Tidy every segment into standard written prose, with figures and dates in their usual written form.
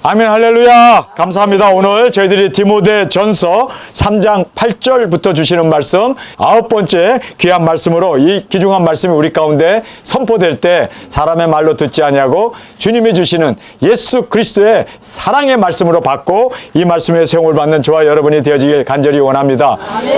아멘, 할렐루야. 감사합니다. 오늘 저희들이 디모데전서 3장 8절부터 주시는 말씀, 9번째 귀한 말씀으로, 이 귀중한 말씀이 우리 가운데 선포될 때 사람의 말로 듣지 아니하고 주님이 주시는 예수 그리스도의 사랑의 말씀으로 받고 이 말씀에 세움을 받는 저와 여러분이 되어지길 간절히 원합니다.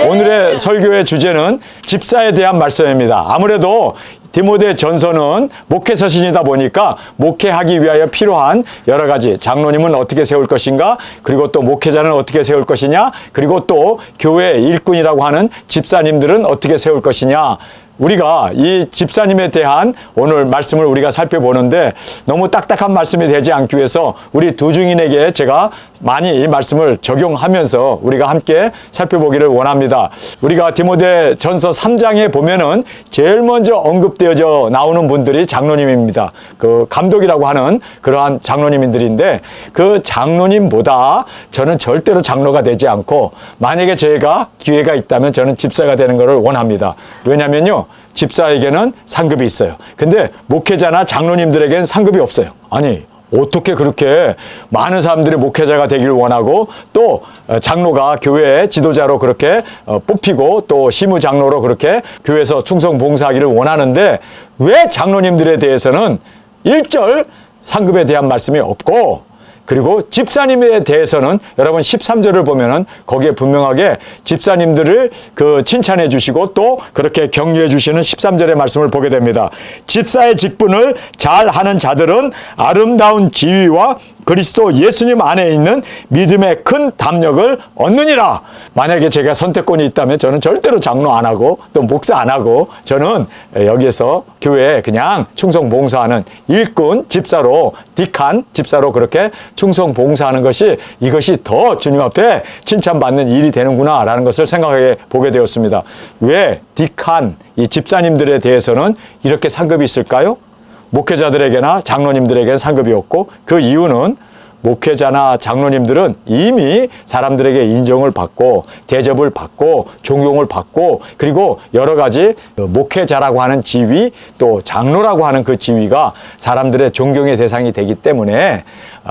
오늘의 설교의 주제는 집사에 대한 말씀입니다. 아무래도 디모데 전서는 목회 서신이다 보니까 목회하기 위하여 필요한 여러 가지, 장로님은 어떻게 세울 것인가, 그리고 또 목회자는 어떻게 세울 것이냐, 그리고 또 교회 일꾼이라고 하는 집사님들은 어떻게 세울 것이냐, 우리가 이 집사님에 대한 오늘 말씀을 우리가 살펴보는데 너무 딱딱한 말씀이 되지 않기 위해서 우리 두 증인에게 제가 많이 이 말씀을 적용하면서 우리가 함께 살펴보기를 원합니다. 우리가 디모데 전서 3장에 보면은 제일 먼저 언급되어져 나오는 분들이 장로님입니다. 그 감독이라고 하는 그러한 장로님들인데, 그 장로님보다 저는 절대로 장로가 되지 않고, 만약에 제가 기회가 있다면 저는 집사가 되는 것을 원합니다. 왜냐면요, 집사에게는 상급이 있어요. 근데 목회자나 장로님들에게는 상급이 없어요. 아니, 어떻게 그렇게 많은 사람들이 목회자가 되기를 원하고, 또 장로가 교회의 지도자로 그렇게 뽑히고, 또 시무장로로 그렇게 교회에서 충성 봉사하기를 원하는데, 왜 장로님들에 대해서는 1절 상급에 대한 말씀이 없고, 그리고 집사님에 대해서는 여러분 13절을 보면은 거기에 분명하게 집사님들을 칭찬해 주시고 또 그렇게 격려해 주시는 13절의 말씀을 보게 됩니다. 집사의 직분을 잘 하는 자들은 아름다운 지위와 그리스도 예수님 안에 있는 믿음의 큰 담력을 얻느니라. 만약에 제가 선택권이 있다면 저는 절대로 장로 안 하고 또 목사 안 하고, 저는 여기에서 교회에 그냥 충성 봉사하는 일꾼 집사로, 디칸 집사로 그렇게 충성 봉사하는 것이, 이것이 더 주님 앞에 칭찬받는 일이 되는구나 라는 것을 생각해 보게 되었습니다. 왜 디칸, 이 집사님들에 대해서는 이렇게 상급이 있을까요? 목회자들에게나 장로님들에게는 상급이 없고, 그 이유는 목회자나 장로님들은 이미 사람들에게 인정을 받고 대접을 받고 존경을 받고, 그리고 여러 가지 목회자라고 하는 지위, 또 장로라고 하는 그 지위가 사람들의 존경의 대상이 되기 때문에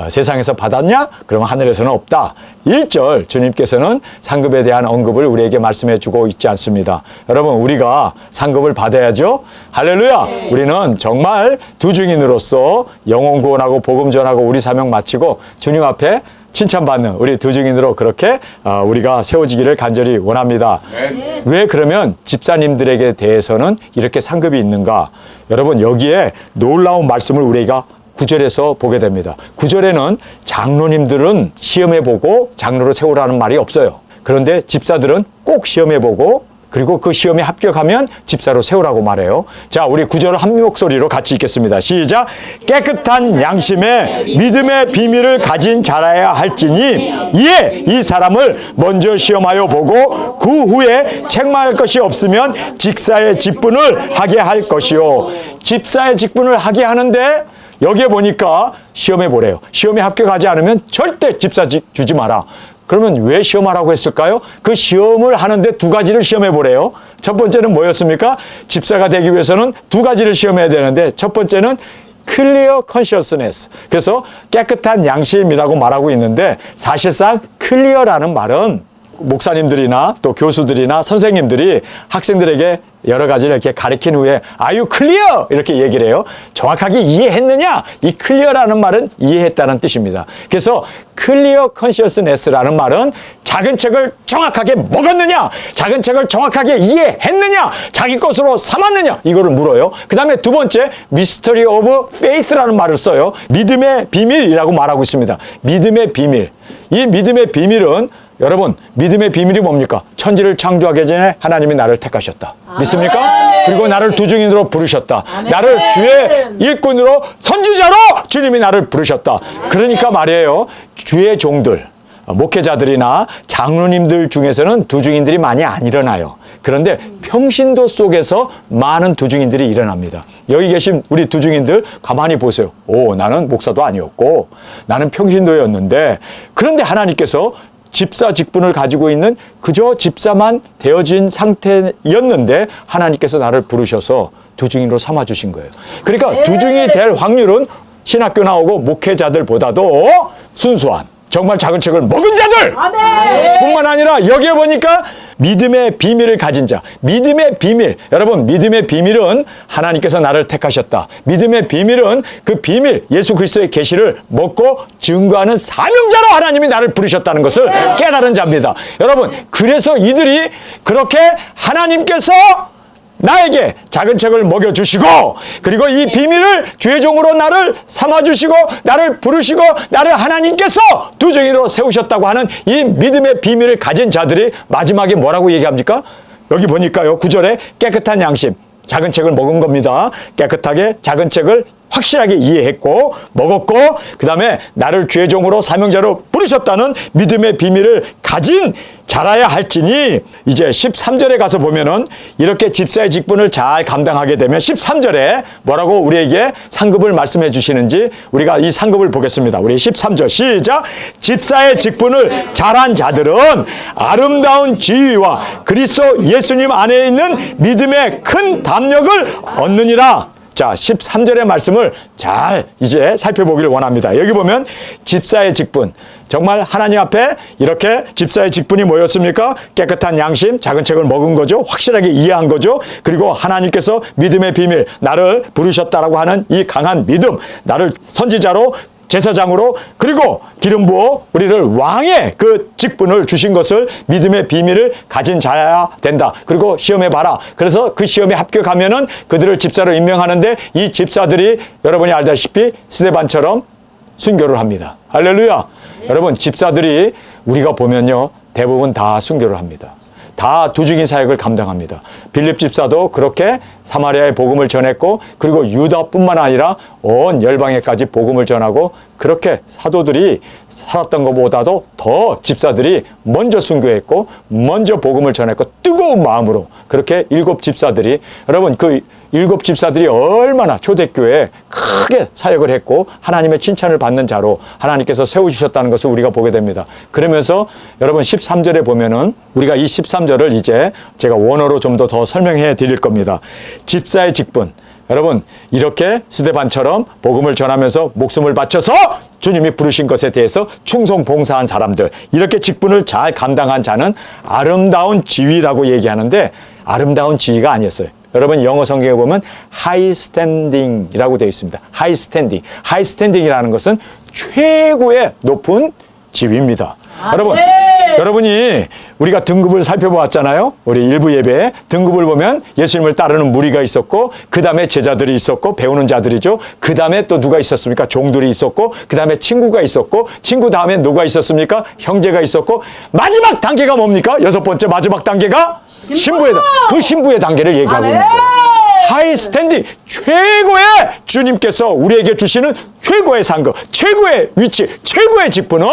세상에서 받았냐? 그러면 하늘에서는 없다. 1절 주님께서는 상급에 대한 언급을 우리에게 말씀해 주고 있지 않습니다. 여러분, 우리가 상급을 받아야죠. 할렐루야. 우리는 정말 두 증인으로서 영혼 구원하고 복음 전하고 우리 사명 마치고 주님 앞에 칭찬받는 우리 두 증인으로 그렇게 우리가 세워지기를 간절히 원합니다. 왜 그러면 집사님들에게 대해서는 이렇게 상급이 있는가? 여러분, 여기에 놀라운 말씀을 우리가 9절에서 보게 됩니다. 9절에는 장로님들은 시험해보고 장로로 세우라는 말이 없어요. 그런데 집사들은 꼭 시험해보고, 그리고 그 시험에 합격하면 집사로 세우라고 말해요. 자, 우리 9절을 한 목소리로 같이 읽겠습니다. 시작. 깨끗한 양심에 믿음의 비밀을 가진 자라야 할지니, 이에 이 사람을 먼저 시험하여 보고 그 후에 책망할 것이 없으면 집사의 직분을 하게 할 것이요. 집사의 직분을 하게 하는데 여기에 보니까 시험해 보래요. 시험에 합격하지 않으면 절대 집사직 주지 마라. 그러면 왜 시험하라고 했을까요? 그 시험을 하는데 두 가지를 시험해 보래요. 첫 번째는 뭐였습니까? 집사가 되기 위해서는 두 가지를 시험해야 되는데, 첫 번째는 clear consciousness. 그래서 깨끗한 양심이라고 말하고 있는데, 사실상 clear라는 말은 목사님들이나 또 교수들이나 선생님들이 학생들에게 여러 가지를 이렇게 가르친 후에 Are you clear? 이렇게 얘기를 해요. 정확하게 이해했느냐? 이 clear라는 말은 이해했다는 뜻입니다. 그래서 clear consciousness라는 말은 작은 책을 정확하게 먹었느냐? 작은 책을 정확하게 이해했느냐? 자기 것으로 삼았느냐? 이거를 물어요. 그 다음에 두 번째, mystery of faith라는 말을 써요. 믿음의 비밀이라고 말하고 있습니다. 믿음의 비밀. 이 믿음의 비밀은, 여러분, 믿음의 비밀이 뭡니까? 천지를 창조하기 전에 하나님이 나를 택하셨다. 믿습니까? 그리고 나를 두 증인으로 부르셨다. 나를 주의 일꾼으로, 선지자로 주님이 나를 부르셨다. 그러니까 말이에요, 주의 종들, 목회자들이나 장로님들 중에서는 두 증인들이 많이 안 일어나요. 그런데 평신도 속에서 많은 두 증인들이 일어납니다. 여기 계신 우리 두 증인들 가만히 보세요. 오, 나는 목사도 아니었고 나는 평신도였는데, 그런데 하나님께서 집사 직분을 가지고 있는 그저 집사만 되어진 상태였는데 하나님께서 나를 부르셔서 두 증인으로 삼아주신 거예요. 그러니까 두 증인이 될 확률은 신학교 나오고 목회자들보다도 순수한 정말 작은 책을 먹은 자들 뿐만 아니라 여기에 보니까 믿음의 비밀을 가진 자. 믿음의 비밀. 여러분, 믿음의 비밀은 하나님께서 나를 택하셨다. 믿음의 비밀은 그 비밀, 예수 그리스도의 계시를 먹고 증거하는 사명자로 하나님이 나를 부르셨다는 것을 깨달은 자입니다. 여러분, 그래서 이들이 그렇게 하나님께서 나에게 작은 책을 먹여주시고, 그리고 이 비밀을 주의 종으로 나를 삼아주시고, 나를 부르시고, 나를 하나님께서 두정이로 세우셨다고 하는 이 믿음의 비밀을 가진 자들이 마지막에 뭐라고 얘기합니까? 여기 보니까요, 9절에 깨끗한 양심, 작은 책을 먹은 겁니다. 깨끗하게 작은 책을 확실하게 이해했고 먹었고, 그 다음에 나를 주의 종으로 사명자로 부르셨다는 믿음의 비밀을 가진 자라야 할지니, 이제 13절에 가서 보면은 이렇게 집사의 직분을 잘 감당하게 되면 13절에 뭐라고 우리에게 상급을 말씀해 주시는지 우리가 이 상급을 보겠습니다. 우리 13절 시작. 집사의 직분을 잘한 자들은 아름다운 지위와 그리스도 예수님 안에 있는 믿음의 큰 담력을 얻느니라. 자, 13절의 말씀을 잘 이제 살펴보기를 원합니다. 여기 보면 집사의 직분, 정말 하나님 앞에 이렇게 집사의 직분이 뭐였습니까? 깨끗한 양심, 작은 책을 먹은 거죠. 확실하게 이해한 거죠. 그리고 하나님께서 믿음의 비밀, 나를 부르셨다라고 하는 이 강한 믿음, 나를 선지자로, 제사장으로, 그리고 기름 부어 우리를 왕의 그 직분을 주신 것을 믿음의 비밀을 가진 자야 된다. 그리고 시험해 봐라. 그래서 그 시험에 합격하면은 그들을 집사로 임명하는데, 이 집사들이 여러분이 알다시피 스데반처럼 순교를 합니다. 할렐루야. 여러분, 집사들이 우리가 보면요, 대부분 다 순교를 합니다. 다 두중인 사역을 감당합니다. 빌립 집사도 그렇게 사마리아의 복음을 전했고, 그리고 유다뿐만 아니라 온 열방에까지 복음을 전하고, 그렇게 사도들이 살았던 것보다도 더 집사들이 먼저 순교했고 먼저 복음을 전했고 뜨거운 마음으로 그렇게 7 집사들이, 여러분 그 7 집사들이 얼마나 초대교회에 크게 사역을 했고 하나님의 칭찬을 받는 자로 하나님께서 세워주셨다는 것을 우리가 보게 됩니다. 그러면서 여러분 13절에 보면은 우리가 이 13절을 이제 제가 원어로 좀 더 설명해 드릴 겁니다. 집사의 직분, 여러분 이렇게 스데반처럼 복음을 전하면서 목숨을 바쳐서 주님이 부르신 것에 대해서 충성 봉사한 사람들, 이렇게 직분을 잘 감당한 자는 아름다운 지위라고 얘기하는데, 아름다운 지위가 아니었어요. 여러분 영어 성경에 보면 high standing이라고 되어 있습니다. high standing. high standing이라는 것은 최고의 높은 지위입니다. 여러분, 여러분이 우리가 등급을 살펴보았잖아요. 우리 일부 예배에 등급을 보면 예수님을 따르는 무리가 있었고, 그 다음에 제자들이 있었고, 배우는 자들이죠. 그 다음에 또 누가 있었습니까? 종들이 있었고, 그 다음에 친구가 있었고, 친구 다음에 누가 있었습니까? 형제가 있었고, 마지막 단계가 뭡니까? 6번째 마지막 단계가 신부의, 그 신부의 단계를 얘기하고 있는 거예요. 하이 스탠딩, 최고의 주님께서 우리에게 주시는 최고의 상급, 최고의 위치, 최고의 직분은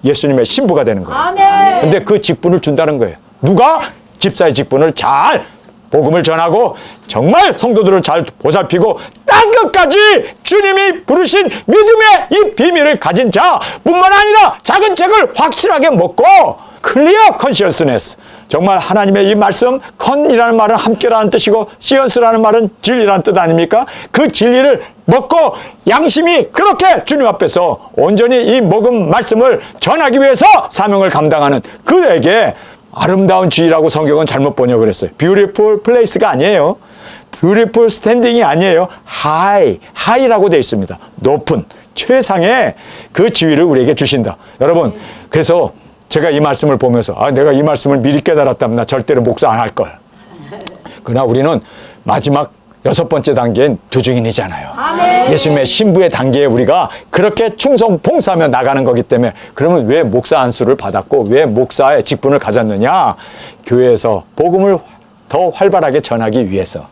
예수님의 신부가 되는 거예요. 아멘. 근데 그 직분을 준다는 거예요. 누가? 집사의 직분을 잘 복음을 전하고 정말 성도들을 잘 보살피고 땅 끝까지 주님이 부르신 믿음의 이 비밀을 가진 자뿐만 아니라 작은 책을 확실하게 먹고 클리어 컨시어스네스, 정말 하나님의 이 말씀, 컨이라는 말은 함께라는 뜻이고 시언스라는 말은 진리라는 뜻 아닙니까? 그 진리를 먹고 양심이 그렇게 주님 앞에서 온전히 이 먹은 말씀을 전하기 위해서 사명을 감당하는 그에게 아름다운 지위라고 성경은 잘못 번역을 했어요. beautiful place가 아니에요. beautiful standing이 아니에요. high라고 되어 있습니다. 높은, 최상의 그 지위를 우리에게 주신다. 여러분, 그래서 제가 이 말씀을 보면서 내가 이 말씀을 미리 깨달았다면 나 절대로 목사 안 할 걸. 그러나 우리는 마지막 6번째 단계인 두중인이잖아요. 아멘. 예수님의 신부의 단계에 우리가 그렇게 충성 봉사하며 나가는 거기 때문에, 그러면 왜 목사 안수를 받았고 왜 목사의 직분을 가졌느냐? 교회에서 복음을 더 활발하게 전하기 위해서.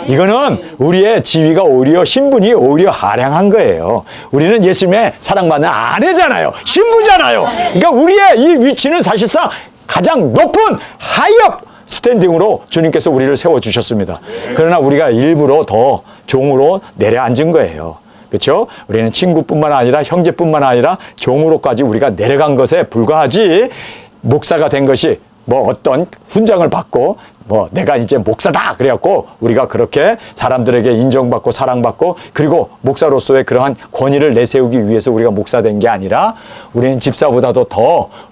이거는 우리의 지위가 오히려, 신분이 오히려 하량한 거예요. 우리는 예수님의 사랑받는 아내잖아요. 신부잖아요. 그러니까 우리의 이 위치는 사실상 가장 높은 하이업 스탠딩으로 주님께서 우리를 세워주셨습니다. 그러나 우리가 일부러 더 종으로 내려앉은 거예요. 그렇죠? 우리는 친구뿐만 아니라 형제뿐만 아니라 종으로까지 우리가 내려간 것에 불과하지, 목사가 된 것이 뭐 어떤 훈장을 받고 뭐 내가 이제 목사다 그래갖고 우리가 그렇게 사람들에게 인정받고 사랑받고 그리고 목사로서의 그러한 권위를 내세우기 위해서 우리가 목사된 게 아니라 우리는 집사보다도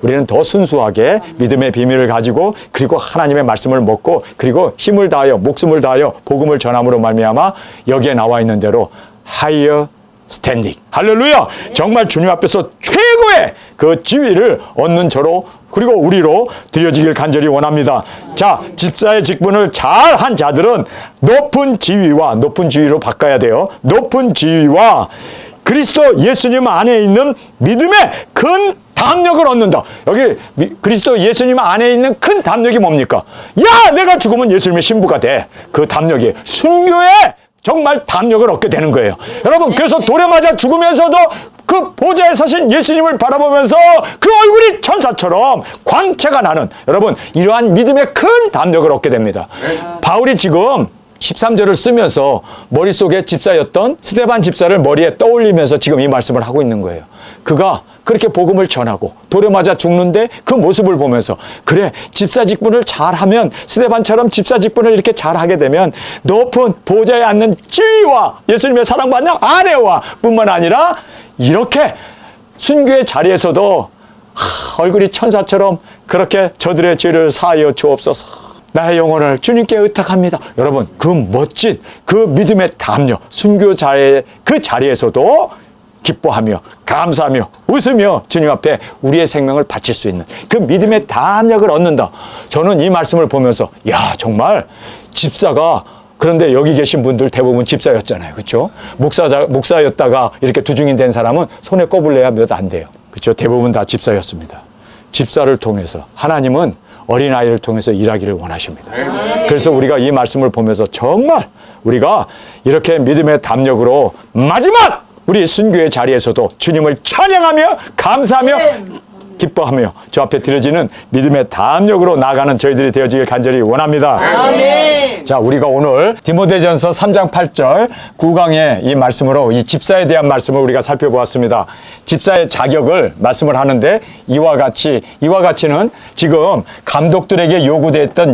우리는 더 순수하게 믿음의 비밀을 가지고 그리고 하나님의 말씀을 먹고 그리고 힘을 다하여 목숨을 다하여 복음을 전함으로 말미암아 여기에 나와 있는 대로 higher standing. 할렐루야! 정말 주님 앞에서 최고의 그 지위를 얻는 저로 그리고 우리로 드려지길 간절히 원합니다. 자, 집사의 직분을 잘한 자들은 높은 지위로 바꿔야 돼요. 높은 지위와 그리스도 예수님 안에 있는 믿음의 큰 담력을 얻는다. 여기 그리스도 예수님 안에 있는 큰 담력이 뭡니까? 야, 내가 죽으면 예수님의 신부가 돼. 그 담력이 순교의 정말 담력을 얻게 되는 거예요. 여러분, 그래서 돌에 맞아 죽으면서도 그 보좌에 서신 예수님을 바라보면서 그 얼굴이 천사처럼 광채가 나는 여러분, 이러한 믿음의 큰 담력을 얻게 됩니다. 바울이 지금 13절을 쓰면서 머릿속에 집사였던 스데반 집사를 머리에 떠올리면서 지금 이 말씀을 하고 있는 거예요. 그가 그렇게 복음을 전하고 돌에 맞아 죽는데 그 모습을 보면서 그래, 집사 직분을 잘하면 스데반처럼 집사 직분을 이렇게 잘하게 되면 높은 보좌에 앉는 지위와 예수님의 사랑받는 아내와 뿐만 아니라 이렇게 순교의 자리에서도 얼굴이 천사처럼 그렇게 저들의 죄를 사하여 주옵소서. 나의 영혼을 주님께 의탁합니다. 여러분, 그 멋진 그 믿음의 담력, 순교자의 그 자리에서도 기뻐하며 감사하며 웃으며 주님 앞에 우리의 생명을 바칠 수 있는 그 믿음의 담력을 얻는다. 저는 이 말씀을 보면서 야, 정말 집사가, 그런데 여기 계신 분들 대부분 집사였잖아요. 그렇죠? 목사였다가 이렇게 두중인 된 사람은 손에 꼽을래야 몇 안 돼요. 그렇죠? 대부분 다 집사였습니다. 집사를 통해서 하나님은 어린아이를 통해서 일하기를 원하십니다. 그래서 우리가 이 말씀을 보면서 정말 우리가 이렇게 믿음의 담력으로 마지막 우리 순교의 자리에서도 주님을 찬양하며 감사하며 기뻐하며 저 앞에 드려지는 믿음의 담력으로 나아가는 저희들이 되어지길 간절히 원합니다. 아멘. 자, 우리가 오늘 디모데전서 3장 8절 9강의 이 말씀으로 이 집사에 대한 말씀을 우리가 살펴보았습니다. 집사의 자격을 말씀을 하는데 이와 같이는 지금 감독들에게 요구됐던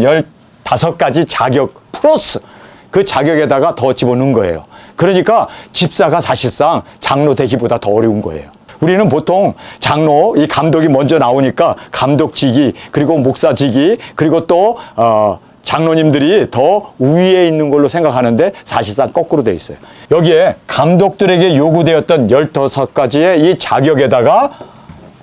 15가지 자격 플러스 그 자격에다가 더 집어넣은 거예요. 그러니까 집사가 사실상 장로 되기보다 더 어려운 거예요. 우리는 보통 장로, 이 감독이 먼저 나오니까 감독직이 그리고 목사직이 그리고 또 장로님들이 더 우위에 있는 걸로 생각하는데 사실상 거꾸로 돼 있어요. 여기에 감독들에게 요구되었던 15가지의 이 자격에다가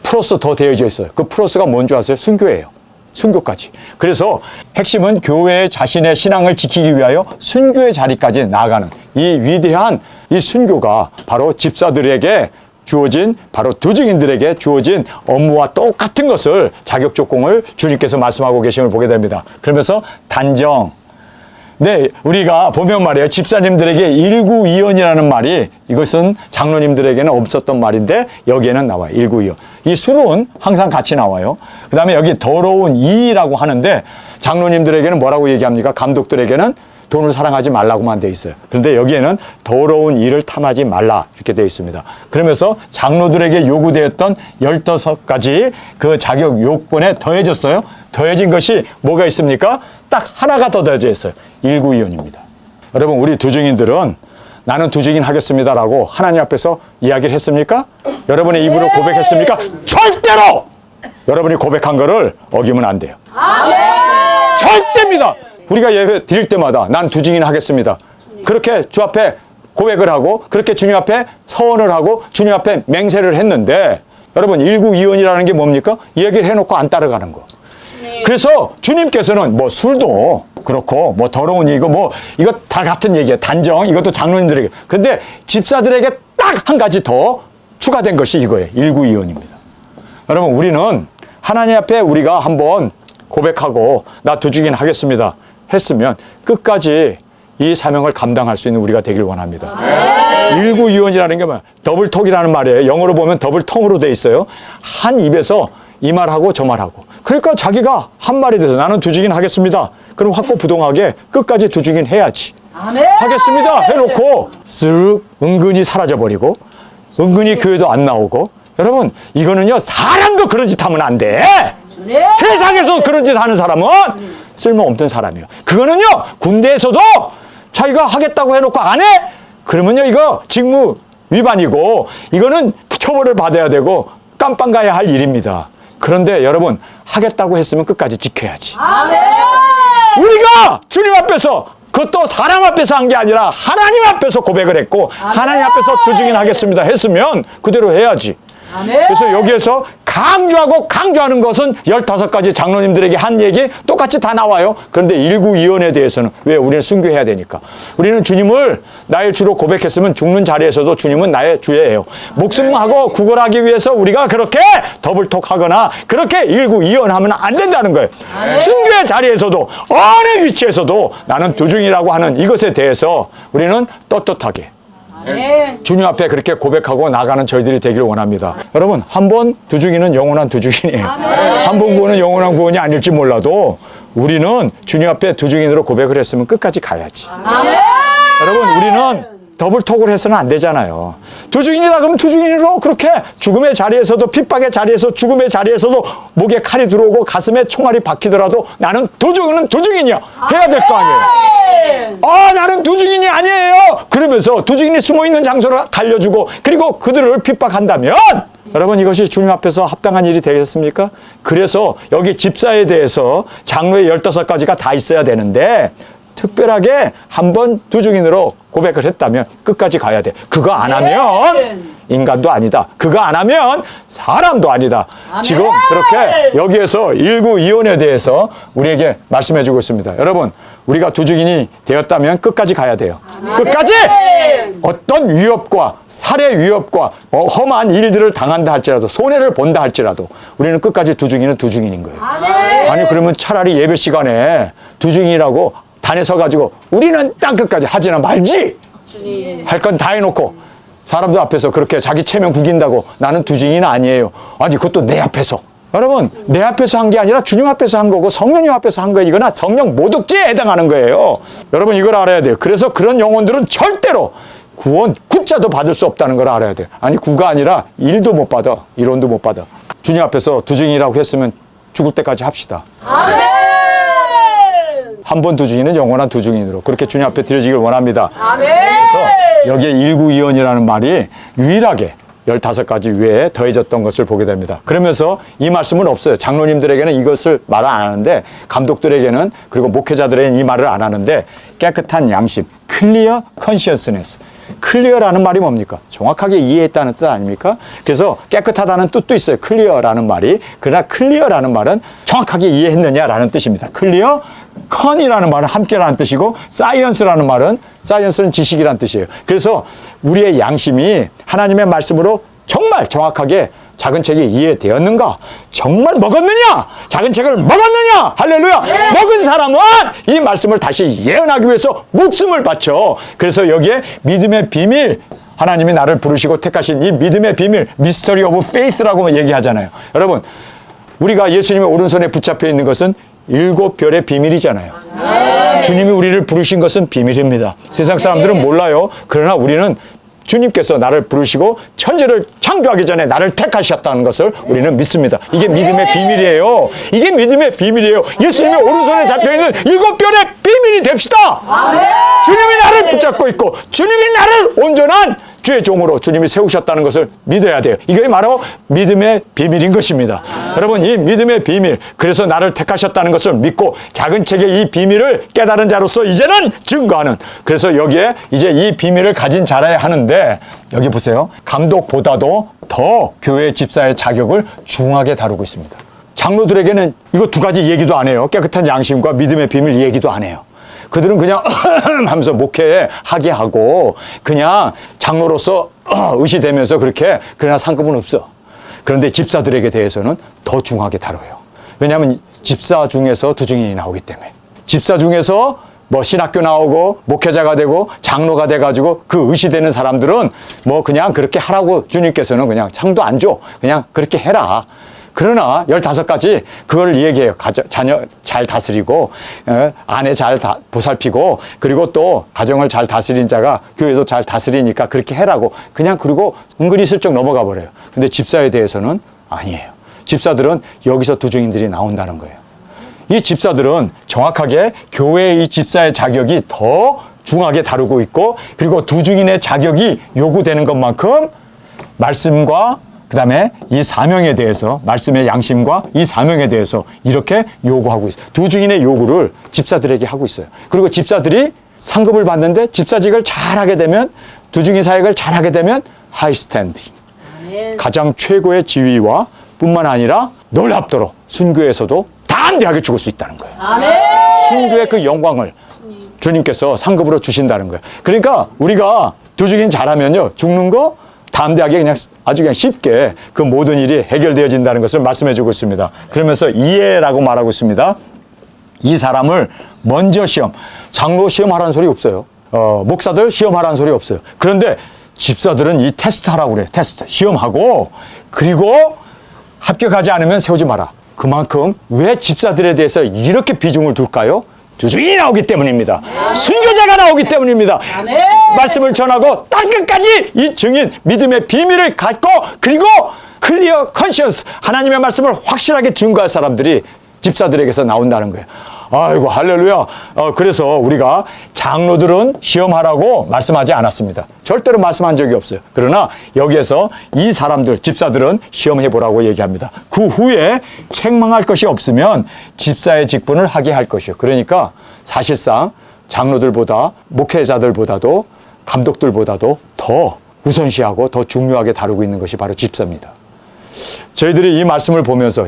플러스 더 되어져 있어요. 그 플러스가 뭔지 아세요? 순교예요. 순교까지. 그래서 핵심은 교회의 자신의 신앙을 지키기 위하여 순교의 자리까지 나아가는 이 위대한 이 순교가 바로 집사들에게 주어진, 바로 두증인들에게 주어진 업무와 똑같은 것을 자격 조건을 주님께서 말씀하고 계심을 보게 됩니다. 그러면서 단정. 네, 우리가 보면 말이에요. 집사님들에게 일구이언이라는 말이 이것은 장로님들에게는 없었던 말인데 여기에는 나와요. 일구이언. 이 술은 항상 같이 나와요. 그 다음에 여기 더러운 이라고 하는데 장로님들에게는 뭐라고 얘기합니까? 감독들에게는 돈을 사랑하지 말라고만 돼 있어요. 그런데 여기에는 더러운 일을 탐하지 말라 이렇게 되어 있습니다. 그러면서 장로들에게 요구되었던 15가지 그 자격 요건에 더해졌어요. 더해진 것이 뭐가 있습니까? 딱 하나가 더 더해져 있어요. 일구이언입니다. 여러분, 우리 두증인들은 나는 두증인 하겠습니다라고 하나님 앞에서 이야기를 했습니까? 여러분의 입으로 고백했습니까? 절대로! 여러분이 고백한 거를 어기면 안 돼요. 아멘! 절대입니다. 우리가 예배 드릴 때마다 난 두증인 하겠습니다. 그렇게 주 앞에 고백을 하고 그렇게 주님 앞에 서원을 하고 주님 앞에 맹세를 했는데 여러분, 일구이언이라는 게 뭡니까? 얘기를 해놓고 안 따라가는 거. 그래서 주님께서는 뭐 술도 그렇고 뭐 더러운 이거 다 같은 얘기예요. 단정, 이것도 장로님들에게. 근데 집사들에게 딱 한 가지 더 추가된 것이 이거예요. 일구이언입니다. 여러분, 우리는 하나님 앞에 우리가 한번 고백하고 나 두증인 하겠습니다 했으면 끝까지 이 사명을 감당할 수 있는 우리가 되길 원합니다. 일구이언이라는 게 뭐야? 더블톡이라는 말이에요. 영어로 보면 더블통으로 돼 있어요. 한 입에서 이 말하고 저 말하고. 그러니까 자기가 한 말이 돼서 나는 두증인 하겠습니다. 그럼 확고부동하게 끝까지 두증인 해야지. 하겠습니다 해놓고 쓱 은근히 사라져버리고 은근히 교회도 안 나오고. 여러분, 이거는요, 사람도 그런 짓 하면 안 돼. 세상에서 그런 짓 하는 사람은 쓸모없는 사람이에요. 그거는요, 군대에서도 자기가 하겠다고 해놓고 안 해? 그러면요, 이거 직무 위반이고, 이거는 처벌을 받아야 되고, 깜빵 가야 할 일입니다. 그런데 여러분, 하겠다고 했으면 끝까지 지켜야지. 우리가 주님 앞에서, 그것도 사람 앞에서 한 게 아니라 하나님 앞에서 고백을 했고, 하나님 앞에서 두 증인 하겠습니다 했으면 그대로 해야지. 그래서 여기에서 강조하는 것은 15가지 장로님들에게 한 얘기 똑같이 다 나와요. 그런데 일구이언에 대해서는 왜 우리는 순교해야 되니까. 우리는 주님을 나의 주로 고백했으면 죽는 자리에서도 주님은 나의 주예요. 목숨하고 구걸하기 위해서 우리가 그렇게 더블톡하거나 그렇게 일구이언하면 안 된다는 거예요. 순교의 자리에서도 어느 위치에서도 나는 두중이라고 하는 이것에 대해서 우리는 떳떳하게 주님 앞에 그렇게 고백하고 나가는 저희들이 되기를 원합니다. 여러분, 한 번 두중이는 영원한 두중이에요. 한 번 구원은 영원한 구원이 아닐지 몰라도 우리는 주님 앞에 두중인으로 고백을 했으면 끝까지 가야지. 여러분, 우리는 더블톡을 해서는 안 되잖아요. 두중인이다 그러면 두중인으로 그렇게 죽음의 자리에서도, 핍박의 자리에서, 죽음의 자리에서도 목에 칼이 들어오고 가슴에 총알이 박히더라도 나는 두중인은 두중인이야 해야 될 거 아니에요. 나는 두중인이 아니에요 그러면서 두중인이 숨어있는 장소를 알려주고 그리고 그들을 핍박한다면 여러분, 이것이 주님 앞에서 합당한 일이 되겠습니까? 그래서 여기 집사에 대해서 장로의 15가지가 다 있어야 되는데 특별하게 한 번 두중인으로 고백을 했다면 끝까지 가야 돼. 그거 안 하면 인간도 아니다. 그거 안 하면 사람도 아니다. 지금 그렇게 여기에서 일구이언에 대해서 우리에게 말씀해 주고 있습니다. 여러분, 우리가 두중인이 되었다면 끝까지 가야 돼요. 끝까지! 어떤 위협과 살해 위협과 험한 일들을 당한다 할지라도, 손해를 본다 할지라도 우리는 끝까지 두중인은 두중인인 거예요. 아니, 그러면 차라리 예배 시간에 두중인이라고 단에 서가지고 우리는 땅끝까지 하지나 말지, 할 건 다 해놓고 사람들 앞에서 그렇게 자기 체면 구긴다고 나는 두중인은 아니에요. 아니, 그것도 내 앞에서. 여러분, 내 앞에서 한 게 아니라 주님 앞에서 한 거고 성령님 앞에서 한 거예요. 이거나 성령 모독죄에 해당하는 거예요. 여러분, 이걸 알아야 돼요. 그래서 그런 영혼들은 절대로 구원 구자도 받을 수 없다는 걸 알아야 돼요. 아니, 구가 아니라 1도 못 받아. 1원도 못 받아. 주님 앞에서 두중인이라고 했으면 죽을 때까지 합시다. 한 번 두중인은 영원한 두중인으로 그렇게 주님 앞에 드려지길 원합니다. 그래서 여기에 일구이언이라는 말이 유일하게 15가지 외에 더해졌던 것을 보게 됩니다. 그러면서 이 말씀은 없어요. 장로님들에게는 이것을 말 안 하는데, 감독들에게는, 그리고 목회자들에게는 이 말을 안 하는데, 깨끗한 양심, clear consciousness. 클리어라는 말이 뭡니까? 정확하게 이해했다는 뜻 아닙니까? 그래서 깨끗하다는 뜻도 있어요. 클리어라는 말이. 그러나 클리어라는 말은 정확하게 이해했느냐라는 뜻입니다. 클리어, 컨이라는 말은 함께라는 뜻이고, 사이언스라는 말은, 사이언스는 지식이라는 뜻이에요. 그래서 우리의 양심이 하나님의 말씀으로 정말 정확하게 작은 책이 이해되었는가? 정말 먹었느냐? 작은 책을 먹었느냐? 할렐루야! 먹은 사람은 이 말씀을 다시 예언하기 위해서 목숨을 바쳐. 그래서 여기에 믿음의 비밀, 하나님이 나를 부르시고 택하신 이 믿음의 비밀, 미스터리 오브 페이스라고 얘기하잖아요. 여러분, 우리가 예수님의 오른손에 붙잡혀 있는 것은 7별의 비밀이잖아요. 주님이 우리를 부르신 것은 비밀입니다. 세상 사람들은 몰라요. 그러나 우리는 주님께서 나를 부르시고 천지를 창조하기 전에 나를 택하셨다는 것을 우리는 믿습니다. 이게 믿음의 비밀이에요. 이게 믿음의 비밀이에요. 예수님의 오른손에 잡혀있는 7별의 비밀이 됩시다. 주님이 나를 붙잡고 있고 주님이 나를 온전한 주의 종으로 주님이 세우셨다는 것을 믿어야 돼요. 이게 바로 믿음의 비밀인 것입니다. 여러분, 이 믿음의 비밀, 그래서 나를 택하셨다는 것을 믿고 작은 책의 이 비밀을 깨달은 자로서 이제는 증거하는, 그래서 여기에 이제 이 비밀을 가진 자라야 하는데, 여기 보세요. 감독보다도 더 교회 집사의 자격을 중하게 다루고 있습니다. 장로들에게는 이거 2가지 얘기도 안 해요. 깨끗한 양심과 믿음의 비밀 얘기도 안 해요. 그들은 그냥 하면서 목회하게 하고 그냥 장로로서 의시되면서 그렇게, 그러나 상급은 없어. 그런데 집사들에게 대해서는 더 중하게 다뤄요. 왜냐하면 집사 중에서 두중인이 나오기 때문에. 집사 중에서 뭐 신학교 나오고 목회자가 되고 장로가 돼가지고 그 의시되는 사람들은 뭐 그냥 그렇게 하라고 주님께서는 그냥 상도 안 줘. 그냥 그렇게 해라. 그러나 15가지 그걸 얘기해요. 자녀 잘 다스리고 아내 잘 보살피고 그리고 또 가정을 잘 다스린 자가 교회도 잘 다스리니까 그렇게 해라고 그냥, 그리고 은근히 슬쩍 넘어가 버려요. 근데 집사에 대해서는 아니에요. 집사들은 여기서 두 증인들이 나온다는 거예요. 이 집사들은 정확하게 교회의 이 집사의 자격이 더 중하게 다루고 있고, 그리고 두 증인의 자격이 요구되는 것만큼 말씀과 그 다음에 이 사명에 대해서, 말씀의 양심과 이 사명에 대해서 이렇게 요구하고 있어요. 두 증인의 요구를 집사들에게 하고 있어요. 그리고 집사들이 상급을 받는데 집사직을 잘하게 되면, 두 증인 사역을 잘하게 되면 하이 스탠딩, 가장 최고의 지위와 뿐만 아니라 놀랍도록 순교에서도 담대하게 죽을 수 있다는 거예요. 순교의 그 영광을 주님께서 상급으로 주신다는 거예요. 그러니까 우리가 두 증인 잘하면요, 죽는 거 담대하게 그냥 아주 그냥 쉽게 그 모든 일이 해결되어진다는 것을 말씀해 주고 있습니다. 그러면서 이해라고 말하고 있습니다. 이 사람을 먼저 장로 시험하라는 소리 없어요. 목사들 시험하라는 소리 없어요. 그런데 집사들은 이 테스트 하라고 그래요. 테스트. 시험하고, 그리고 합격하지 않으면 세우지 마라. 그만큼 왜 집사들에 대해서 이렇게 비중을 둘까요? 두 증인이 나오기 때문입니다. 순교자가 나오기 때문입니다. 말씀을 전하고 땅끝까지 이 증인, 믿음의 비밀을 갖고, 그리고 클리어 컨시언스, 하나님의 말씀을 확실하게 증거할 사람들이 집사들에게서 나온다는 거예요. 아이고 할렐루야. 그래서 우리가 장로들은 시험하라고 말씀하지 않았습니다. 절대로 말씀한 적이 없어요. 그러나 여기에서 이 사람들, 집사들은 시험해보라고 얘기합니다. 그 후에 책망할 것이 없으면 집사의 직분을 하게 할 것이요. 그러니까 사실상 장로들보다, 목회자들보다도, 감독들보다도 더 우선시하고 더 중요하게 다루고 있는 것이 바로 집사입니다. 저희들이 이 말씀을 보면서,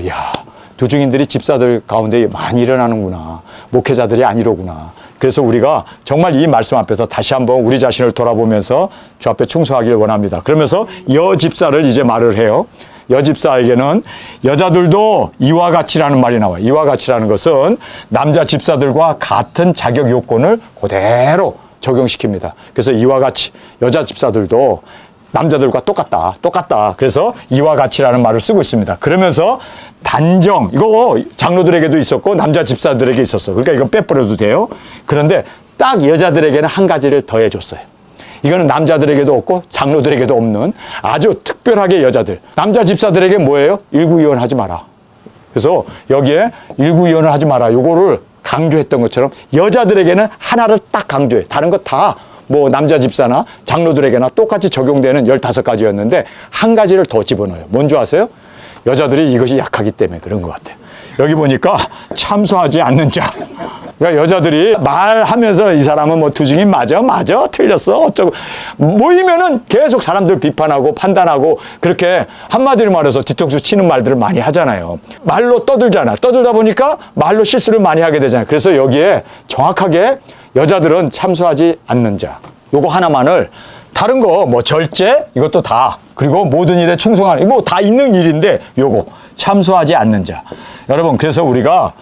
두 증인들이 집사들 가운데 많이 일어나는구나. 목회자들이 아니로구나. 그래서 우리가 정말 이 말씀 앞에서 다시 한번 우리 자신을 돌아보면서 주 앞에 충성하기를 원합니다. 그러면서 여집사를 이제 말을 해요. 여집사에게는 여자들도 이와 같이라는 말이 나와요. 이와 같이라는 것은 남자 집사들과 같은 자격 요건을 그대로 적용시킵니다. 그래서 이와 같이 여자 집사들도 남자들과 똑같다. 그래서 이와 같이라는 말을 쓰고 있습니다. 그러면서 단정, 이거 장로들에게도 있었고 남자 집사들에게 있었어. 그러니까 이건 빼버려도 돼요. 그런데 딱 여자들에게는 한 가지를 더해줬어요. 이거는 남자들에게도 없고 장로들에게도 없는 아주 특별하게 여자들. 남자 집사들에게 뭐예요? 일구이원 하지 마라. 그래서 여기에 일구이원을 하지 마라. 요거를 강조했던 것처럼 여자들에게는 하나를 딱 강조해. 다른 거 다 뭐 남자 집사나 장로들에게나 똑같이 적용되는 15가지였는데 한 가지를 더 집어넣어요. 뭔지 아세요? 여자들이 이것이 약하기 때문에 그런 것 같아요. 여기 보니까 참소하지 않는 자. 그러니까 여자들이 말하면서 이 사람은 뭐 두 증인 맞아, 틀렸어, 어쩌고. 모이면은 계속 사람들 비판하고 판단하고 그렇게 한마디로 말해서 뒤통수 치는 말들을 많이 하잖아요. 말로 떠들잖아. 떠들다 보니까 말로 실수를 많이 하게 되잖아요. 그래서 여기에 정확하게 여자들은 참소하지 않는 자. 요거 하나만을 다른 거 뭐 절제 이것도 다, 그리고 모든 일에 충성하는 뭐 다 있는 일인데 요거 참소하지 않는 자. 여러분, 그래서 우리가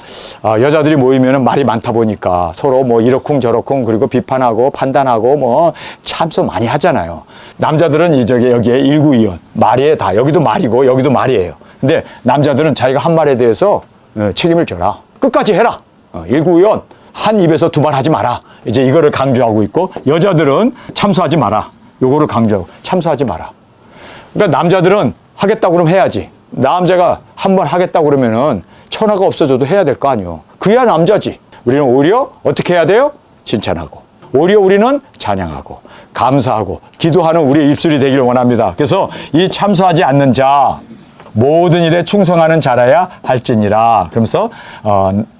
여자들이 모이면은 말이 많다 보니까 서로 뭐 이러쿵 저러쿵 그리고 비판하고 판단하고 뭐 참소 많이 하잖아요. 남자들은 여기에 일구이원 말이에 다, 여기도 말이고 여기도 말이에요. 근데 남자들은 자기가 한 말에 대해서 책임을 져라. 끝까지 해라. 일구이원. 한 입에서 두 말 하지 마라. 이제 이거를 강조하고 있고, 여자들은 참소하지 마라. 요거를 강조하고 참소하지 마라. 그러니까 남자들은 하겠다고 그러면 해야지. 남자가 한 번 하겠다고 그러면은 천하가 없어져도 해야 될 거 아니에요. 그야 남자지. 우리는 오히려 어떻게 해야 돼요? 칭찬하고. 오히려 우리는 찬양하고 감사하고 기도하는 우리의 입술이 되기를 원합니다. 그래서 이 참소하지 않는 자, 모든 일에 충성하는 자라야 할지니라. 그러면서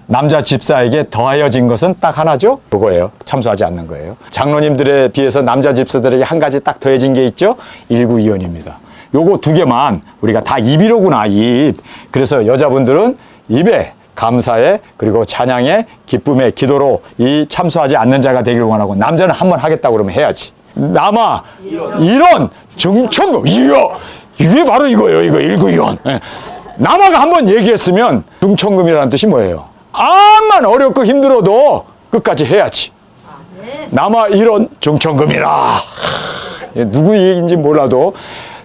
남자 집사에게 더하여진 것은 딱 하나죠? 그거예요. 참소하지 않는 거예요. 장로님들에 비해서 남자 집사들에게 한 가지 딱 더해진 게 있죠? 일구이원입니다. 요거 두 개만 우리가 다 입이로구나, 입. 그래서 여자분들은 입에 감사에, 그리고 찬양에, 기쁨에, 기도로 이 참소하지 않는 자가 되기를 원하고, 남자는 한 번 하겠다고 그러면 해야지. 남아 이런 정청금, 이게 바로 이거예요. 이거 일구이원. 남아가 한 번 얘기했으면 중천금이라는 뜻이 뭐예요? 암만 어렵고 힘들어도 끝까지 해야지. 남아 이런 중천금이라. 누구 얘기인지 몰라도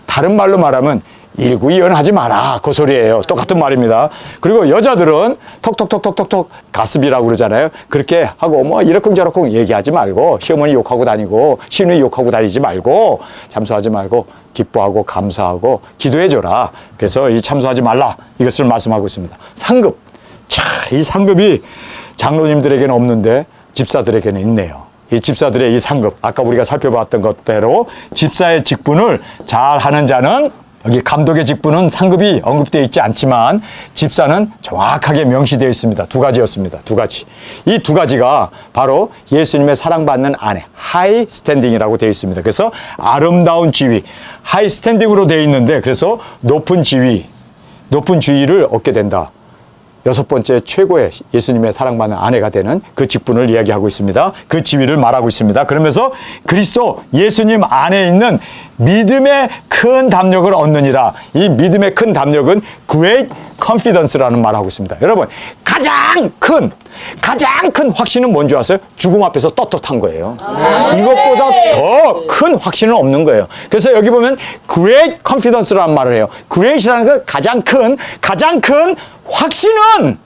다른 말로 말하면 일구이연하지 마라. 그 소리예요. 똑같은 말입니다. 그리고 여자들은 톡톡톡톡톡톡 가습이라고 그러잖아요. 그렇게 하고 뭐 이러쿵저러쿵 얘기하지 말고 시어머니 욕하고 다니고 시누이 욕하고 다니지 말고 참소하지 말고 기뻐하고 감사하고 기도해줘라. 그래서 이 참소하지 말라. 이것을 말씀하고 있습니다. 상급. 자, 이 상급이 장로님들에게는 없는데 집사들에게는 있네요. 이 집사들의 이 상급. 아까 우리가 살펴봤던 것대로 집사의 직분을 잘 하는 자는 여기 감독의 직분은 상급이 언급되어 있지 않지만 집사는 정확하게 명시되어 있습니다. 두 가지였습니다. 두 가지. 이 두 가지가 바로 예수님의 사랑받는 아내, 하이 스탠딩이라고 되어 있습니다. 그래서 아름다운 지위, 하이 스탠딩으로 되어 있는데 그래서 높은 지위를 얻게 된다. 여섯 번째 최고의 예수님의 사랑받는 아내가 되는 그 직분을 이야기하고 있습니다. 그 지위를 말하고 있습니다. 그러면서 그리스도 예수님 안에 있는 믿음의 큰 담력을 얻느니라. 이 믿음의 큰 담력은 great confidence라는 말을 하고 있습니다. 여러분, 가장 큰 확신은 뭔지 아세요? 죽음 앞에서 떳떳한 거예요. 이것보다 더 큰 확신은 없는 거예요. 그래서 여기 보면 great confidence라는 말을 해요. great이라는 건 가장 큰 확신은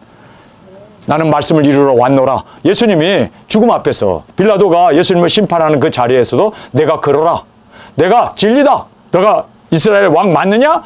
나는 말씀을 이루러 왔노라. 예수님이 죽음 앞에서 빌라도가 예수님을 심판하는 그 자리에서도 내가 그러라. 내가 진리다. 내가 이스라엘 왕 맞느냐?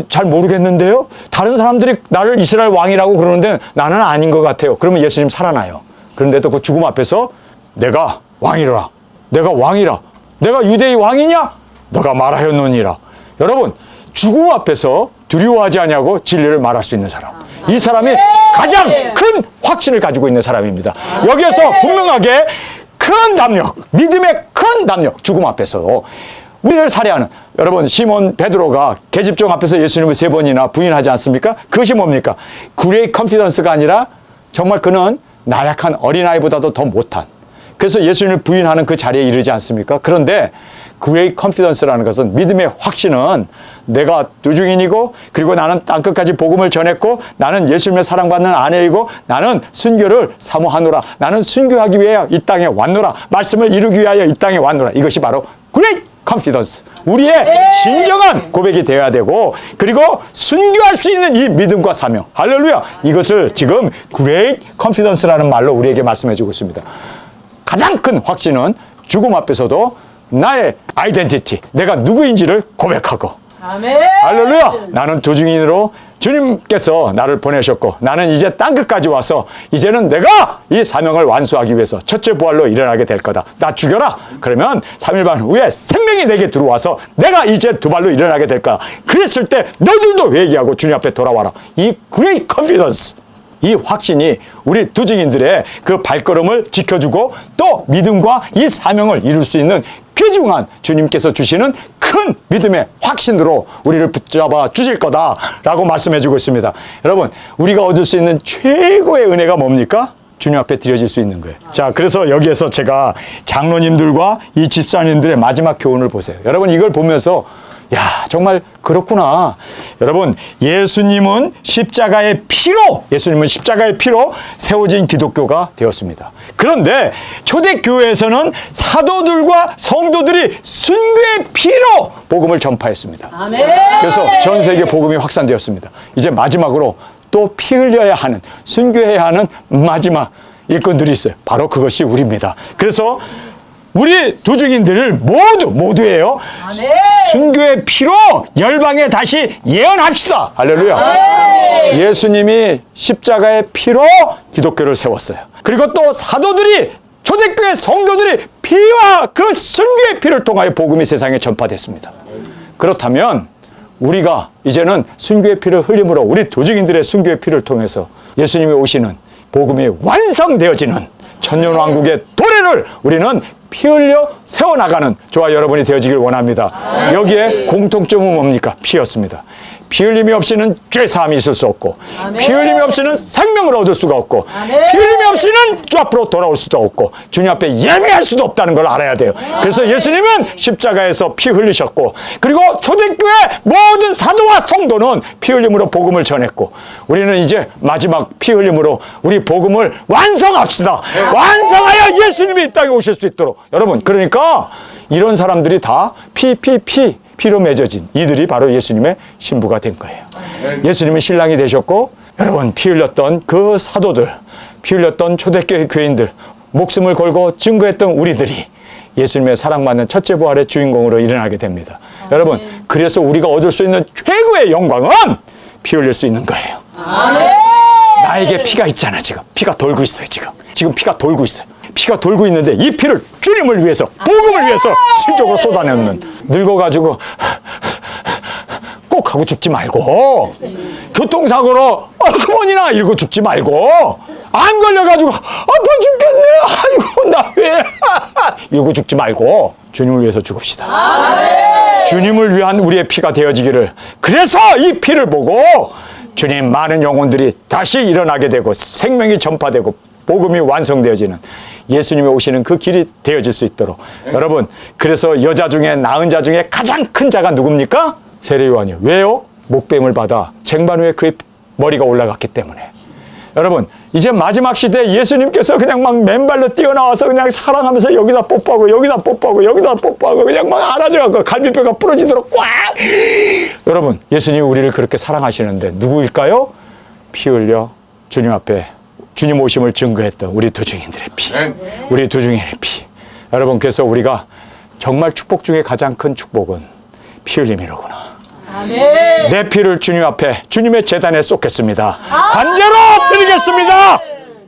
잘 모르겠는데요. 다른 사람들이 나를 이스라엘 왕이라고 그러는데 나는 아닌 것 같아요. 그러면 예수님 살아나요. 그런데도 그 죽음 앞에서 내가 왕이라. 내가 왕이라. 내가 유대의 왕이냐? 너가 말하였느니라. 여러분, 죽음 앞에서 두려워하지 않냐고 진리를 말할 수 있는 사람. 이 사람이 가장 큰 확신을 가지고 있는 사람입니다. 여기에서 분명하게 큰 담력, 믿음의 큰 담력, 죽음 앞에서 우리를 살해하는, 여러분, 시몬 베드로가 계집종 앞에서 예수님을 3번이나 부인하지 않습니까? 그것이 뭡니까? great confidence가 아니라 정말 그는 나약한 어린아이보다도 더 못한, 그래서 예수님을 부인하는 그 자리에 이르지 않습니까? 그런데 great confidence라는 것은 믿음의 확신은 내가 두중인이고 그리고 나는 땅끝까지 복음을 전했고 나는 예수님의 사랑받는 아내이고 나는 순교를 사모하노라. 나는 순교하기 위하여 이 땅에 왔노라. 말씀을 이루기 위하여 이 땅에 왔노라. 이것이 바로 great confidence. 우리의 진정한 고백이 되어야 되고 그리고 순교할 수 있는 이 믿음과 사명. 할렐루야. 이것을 지금 great confidence라는 말로 우리에게 말씀해 주고 있습니다. 가장 큰 확신은 죽음 앞에서도 나의 아이덴티티, 내가 누구인지를 고백하고 아멘. 할렐루야. 나는 두중인으로 주님께서 나를 보내셨고 나는 이제 땅끝까지 와서 이제는 내가 이 사명을 완수하기 위해서 첫째 부활로 일어나게 될 거다. 나 죽여라. 그러면 3일 반 후에 생명이 내게 들어와서 내가 이제 두 발로 일어나게 될 거야. 그랬을 때 너희들도 회개하고 주님 앞에 돌아와라. 이 great confidence, 이 확신이 우리 두증인들의 그 발걸음을 지켜주고 또 믿음과 이 사명을 이룰 수 있는 귀중한 주님께서 주시는 큰 믿음의 확신으로 우리를 붙잡아 주실 거다라고 말씀해 주고 있습니다. 여러분, 우리가 얻을 수 있는 최고의 은혜가 뭡니까? 주님 앞에 드려질 수 있는 거예요. 자, 그래서 여기에서 제가 장로님들과 이 집사님들의 마지막 교훈을 보세요. 여러분, 이걸 보면서 야, 정말 그렇구나. 여러분, 예수님은 십자가의 피로 세워진 기독교가 되었습니다. 그런데 초대교회에서는 사도들과 성도들이 순교의 피로 복음을 전파했습니다. 아멘. 그래서 전 세계 복음이 확산되었습니다. 이제 마지막으로 또 피 흘려야 하는, 순교해야 하는 마지막 일꾼들이 있어요. 바로 그것이 우리입니다. 그래서 우리 두중인들을 모두예요. 아멘. 순교의 피로 열방에 다시 예언합시다. 할렐루야. 예수님이 십자가의 피로 기독교를 세웠어요. 그리고 또 사도들이, 초대교회 성도들이 피와 그 순교의 피를 통하여 복음이 세상에 전파됐습니다. 그렇다면 우리가 이제는 순교의 피를 흘림으로 우리 두중인들의 순교의 피를 통해서 예수님이 오시는 복음이 완성되어지는 천년왕국의 도래를 우리는 피 흘려 세워나가는 저와 여러분이 되어지길 원합니다. 여기에 공통점은 뭡니까? 피였습니다. 피 흘림이 없이는 죄사함이 있을 수 없고 피 흘림이 없이는 생명을 얻을 수가 없고 피 흘림이 없이는 주 앞으로 돌아올 수도 없고 주님 앞에 예배할 수도 없다는 걸 알아야 돼요. 그래서 예수님은 십자가에서 피 흘리셨고 그리고 초대교회 모든 사도와 성도는 피 흘림으로 복음을 전했고 우리는 이제 마지막 피 흘림으로 우리 복음을 완성합시다. 완성하여 예수님이 이 땅에 오실 수 있도록. 여러분, 그러니까 이런 사람들이 다 피 피로 맺어진 이들이 바로 예수님의 신부가 된 거예요. 예수님은 신랑이 되셨고, 여러분, 피 흘렸던 그 사도들, 피 흘렸던 초대교회 교인들, 목숨을 걸고 증거했던 우리들이 예수님의 사랑받는 첫째 부활의 주인공으로 일어나게 됩니다. 여러분, 그래서 우리가 얻을 수 있는 최고의 영광은 피 흘릴 수 있는 거예요. 나에게 피가 있잖아. 지금 피가 돌고 있어요. 지금 피가 돌고 있어요. 피가 돌고 있는데 이 피를 주님을 위해서, 복음을 위해서 실적으로 쏟아내는, 늙어가지고 꼭 하고 죽지 말고, 교통사고로 그만이나 이러고 죽지 말고, 안 걸려가지고 아파 죽겠네, 아이고 나 왜 이러고 죽지 말고 주님을 위해서 죽읍시다. 주님을 위한 우리의 피가 되어지기를. 그래서 이 피를 보고 주님, 많은 영혼들이 다시 일어나게 되고 생명이 전파되고 복음이 완성되어지는 예수님이 오시는 그 길이 되어질 수 있도록. 여러분, 그래서 여자 중에, 낳은 자 중에 가장 큰 자가 누굽니까? 세례요한이요. 왜요? 목뱀을 받아 쟁반 위에 그의 머리가 올라갔기 때문에. 여러분, 이제 마지막 시대에 예수님께서 그냥 막 맨발로 뛰어나와서 그냥 사랑하면서 여기다 뽀뽀하고 여기다 뽀뽀하고 여기다 뽀뽀하고 그냥 막 안아줘갖고 갈비뼈가 부러지도록 꽉. 여러분, 예수님이 우리를 그렇게 사랑하시는데 누구일까요? 피 흘려 주님 앞에 주님 오심을 증거했던 우리 두 증인들의 피. 우리 두 증인의 피. 여러분, 그래서 우리가 정말 축복 중에 가장 큰 축복은 피 흘림이로구나. 내 피를 주님 앞에, 주님의 제단에 쏟겠습니다. 관제로 드리겠습니다.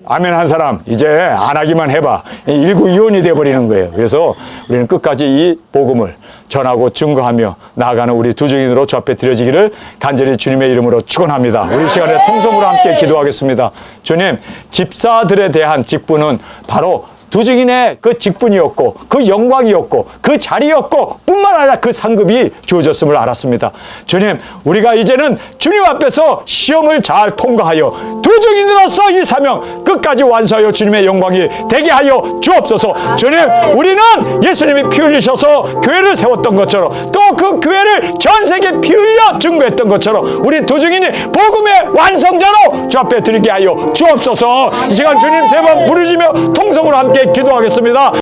아멘 한 사람, 이제 안 하기만 해봐. 일구이온이 돼버리는 거예요. 그래서 우리는 끝까지 이 복음을 전하고 증거하며 나아가는 우리 두 증인으로 주 앞에 드려지기를 간절히 주님의 이름으로 축원합니다. 우리 시간에 통성으로 함께 기도하겠습니다. 주님, 집사들에 대한 직분은 바로 두 증인의 그 직분이었고, 그 영광이었고, 그 자리였고, 뿐만 아니라 그 상급이 주어졌음을 알았습니다. 주님, 우리가 이제는 주님 앞에서 시험을 잘 통과하여 두 증인으로서 이 사명 끝까지 완수하여 주님의 영광이 되게 하여 주옵소서. 주님, 우리는 예수님이 피 흘리셔서 교회를 세웠던 것처럼, 또 그 교회를 전 세계 피 흘려 증거했던 것처럼 우리 두 증인이 복음의 완성자로 주 앞에 드리게 하여 주옵소서. 이 시간 주님 세 번 부르짖으며 통성으로 함께 기도하겠습니다.